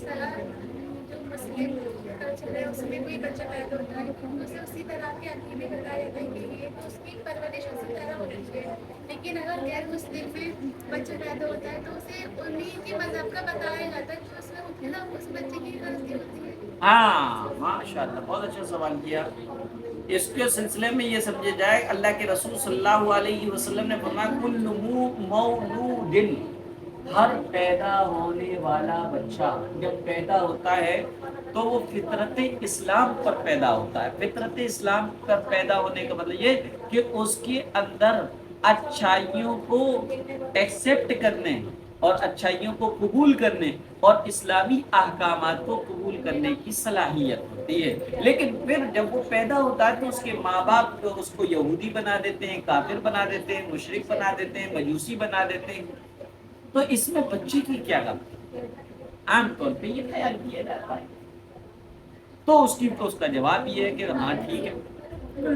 جو مسلم کلچر ہے اس میں کوئی بچہ پیدا ہوتا ہے تو اسے اسی طرح کے عقیدے بتائے جاتے ہیں کہ یہ تو اس کی پرورش اسی طرح ہونی چاہیے. لیکن اگر غیر مسلم میں بچہ پیدا ہوتا ہے تو اسے انہیں کے مذہب کا بتایا جاتا ہے جو اس میں مطلب اس بچے کی غلطی ہوتی ہے. ہاں ماشاء اللہ، بہت اچھا سوال کیا. اس کے سلسلے میں یہ سمجھا جائے، اللہ کے رسول صلی اللہ علیہ وسلم نے فرمایا کل مولود، ہر پیدا ہونے والا بچہ جب پیدا ہوتا ہے تو وہ فطرت اسلام پر پیدا ہوتا ہے. فطرت اسلام پر پیدا ہونے کا مطلب یہ کہ اس کے اندر اچھائیوں کو ایکسپٹ کرنے اور اچھائیوں کو قبول کرنے اور اسلامی احکامات کو قبول کرنے کی صلاحیت ہوتی ہے. لیکن پھر جب وہ پیدا ہوتا ہے تو اس کے ماں باپ اس کو یہودی بنا دیتے ہیں، کافر بنا دیتے ہیں، مشرک بنا دیتے ہیں، مجوسی بنا دیتے ہیں. تو اس میں بچے کی کیا غلطی ہے؟ عام طور پہ یہ خیال کیا جاتا ہے. تو اس کا جواب یہ ہے کہ ہاں ٹھیک ہے،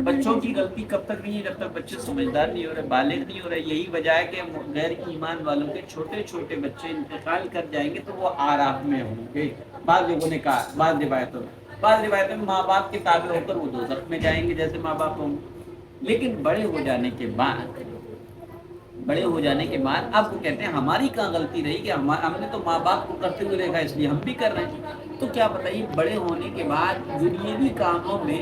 بچوں کی غلطی کب تک نہیں ہے؟ جب تک بچے سمجھدار نہیں ہو رہے، بالغ نہیں ہو رہے. یہی وجہ ہے کہ غیر ایمان والوں کے چھوٹے چھوٹے بچے انتقال کر جائیں گے تو وہ آراف میں ہوں گے. بعض لوگوں نے کہا، بعض روایتوں میں ماں باپ کے تابع ہو کر وہ دوزخ میں جائیں گے جیسے ماں باپ ہوں. لیکن بڑے ہو جانے کے بعد اب وہ کہتے ہیں ہماری کہاں غلطی رہی کہ ہم نے تو ماں باپ کو کرتے ہوئے دیکھا اس لیے ہم بھی کر رہے ہیں. تو کیا بتائیے، بڑے ہونے کے بعد دنیاوی کاموں میں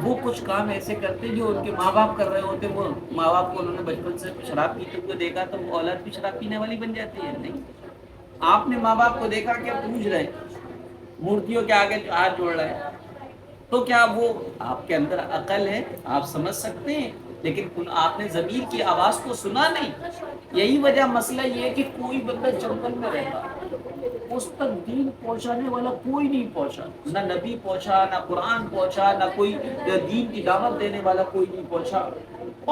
وہ کچھ کام ایسے کرتے جو ان کے ماں باپ کر رہے ہوتے. وہ ماں باپ کو انہوں نے بچپن سے شراب پیتے ہوئے دیکھا تو وہ اولاد بھی شراب پینے والی بن جاتی ہے. نہیں، آپ نے ماں باپ کو دیکھا کہ پوچھ رہے مورتیوں کے آگے ہاتھ جوڑ رہے ہیں، تو کیا وہ آپ کے اندر عقل ہے؟ آپ سمجھ سکتے ہیں، لیکن آپ نے ضمیر کی آواز کو سنا نہیں. یہی وجہ مسئلہ یہ ہے کہ کوئی بندہ جنگل میں رہتا، اس تک دین پہنچانے والا کوئی نہیں پہنچا، نہ نبی پہنچا، نہ قرآن پہنچا، نہ کوئی دین کی دعوت دینے والا کوئی نہیں پہنچا.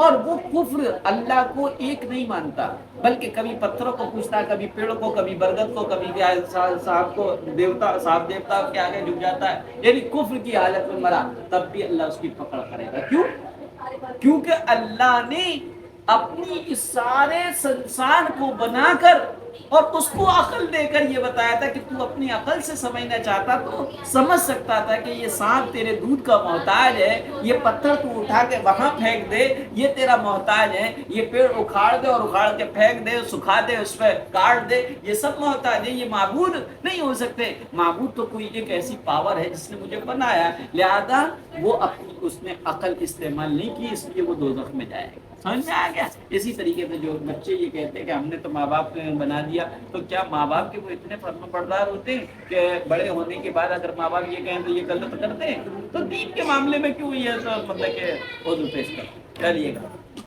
اور وہ کفر اللہ کو ایک نہیں مانتا، بلکہ کبھی پتھروں کو پوچھتا، کبھی پیڑ کو، کبھی برگد کو، کبھی صاحب کو، دیوتا کے آگے جھک جاتا ہے. یعنی کفر کی حالت میں مرا تب بھی اللہ اس کی پکڑ کرے گا. کیوں؟ کیونکہ اللہ نے اپنی اس سارے انسان کو بنا کر اور اس کو عقل دے کر یہ بتایا تھا کہ تو اپنی عقل سے سمجھنا چاہتا تو سمجھ سکتا تھا کہ یہ سانپ تیرے دودھ کا محتاج ہے، یہ پتھر تو اٹھا کے وہاں پھینک دے یہ تیرا محتاج ہے، یہ پیڑ اکھاڑ دے اور اکھاڑ کے پھینک دے، سکھا دے، اس پہ کاٹ دے، یہ سب محتاج ہے. یہ معبود نہیں ہو سکتے. معبود تو کوئی ایک ایسی پاور ہے جس نے مجھے بنایا، لہذا وہ اپنی اس نے عقل استعمال نہیں کی، اس لیے وہ دوزخ میں جائے گا. سمجھ میں آ گیا؟ اسی طریقے سے جو بچے یہ کہتے ہیں کہ ہم نے تو ماں باپ بنا دیا، تو کیا ماں باپ کے وہ اتنے فرما بردار ہوتے ہیں کہ بڑے ہونے کے بعد اگر ماں باپ یہ کہیں تو یہ غلط کرتے ہیں؟ تو دین کے معاملے میں کیوں یہ مطلب کہ عذر پیش کریے گا.